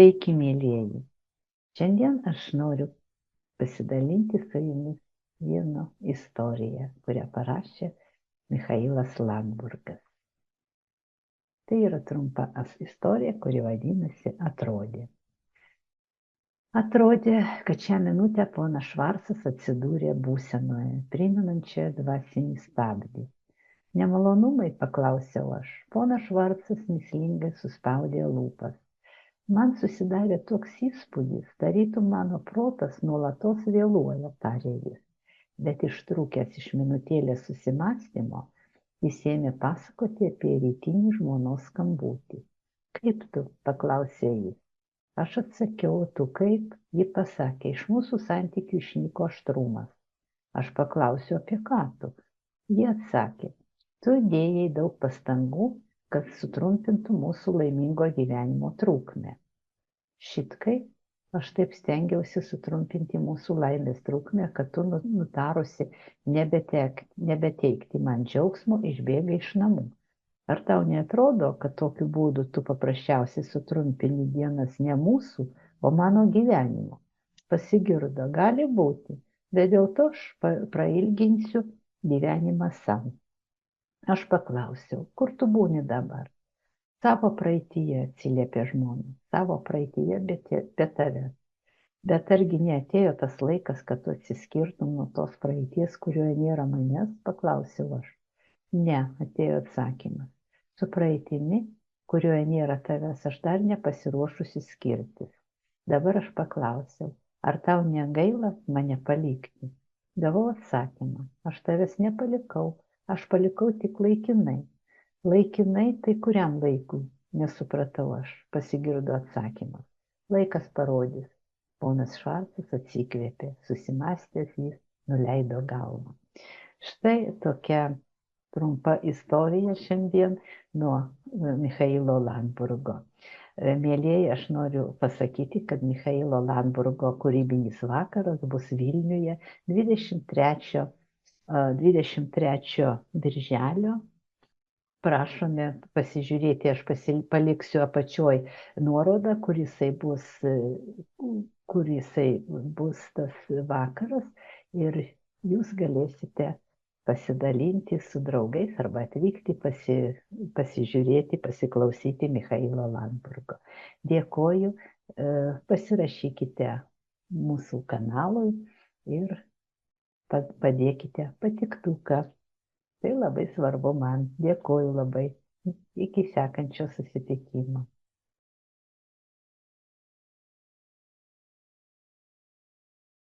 Sveiki, mėlyjeji. Šiandien aš noriu pasidalinti su jumis viena istorija, kurią parašė Michailas Landburgas. Tai yra trumpa istorija, kuri vadinasi Atrodė. Atrodė, kad šią minutę ponas Švarcas atsidūrė būsenoje, primenančioje dvasinį stabdį. Nemalonumai, paklausiau aš. Ponas Švarcas mįslingai suspaudė lūpas. Man susidarė toks įspūdis, tarytum mano protas nuolatos vėluoja, tarė jis, bet ištrūkęs iš minutėlės susimąstymo, jis ėmė pasakoti apie rytinį žmonos skambutį. Kaip tu? Paklausė jis. Aš atsakiau, tu kaip? Ji pasakė, iš mūsų santykių išnyko aštrumas. Aš paklausiau, apie ką tu? Ji atsakė, tu dėjai daug pastangų, kad sutrumpintų mūsų laimingo gyvenimo trukmę. Šitkai, aš taip stengiausi sutrumpinti mūsų laimės trukmę, kad tu nutarusi nebeteikti man džiaugsmo išbėgai iš namų. Ar tau neatrodo, kad tokiu būdu tu paprasčiausiai sutrumpini dienas ne mūsų, o mano gyvenimo? Pasigirdo, gali būti, bet dėl to aš prailginsiu gyvenimą savo. Aš paklausiau, kur tu būni dabar? Savo praeityje, atsiliepė žmona, savo praeityje, be tavęs. Bet argi neatėjo tas laikas, kad tu atsiskirtum nuo tos praeities, kurioje nėra manęs, paklausiau aš. Ne, atėjo atsakymas. Su praeitimi, kurioje nėra tavęs, aš dar nepasiruošusi skirtis. Dabar aš paklausiau, ar tau negaila mane palikti? Gavau atsakymą, aš tavęs nepalikau, aš palikau tik laikinai. Laikinai tai kuriam laikui? Nesupratau aš, pasigirdo atsakymas. Laikas parodys. Ponas Švarcas atsikvėpė, susimąstęs jis nuleido galvą. Štai tokia trumpa istorija šiandien nuo Michailo Landburgo. Mėlyjeji, aš noriu pasakyti, kad Michailo Landburgo kūrybinis vakaras bus Vilniuje 23 birželio. Prašome pasižiūrėti, aš paliksiu apačioj nuorodą, kur jisai bus tas vakaras ir jūs galėsite pasidalinti su draugais arba atvykti pasižiūrėti, pasiklausyti Michailo Landburgo. Dėkoju, pasirašykite mūsų kanalui ir padėkite patiktuką. Tai labai svarbu man. Dėkoju labai. Iki sekančio susitikimo.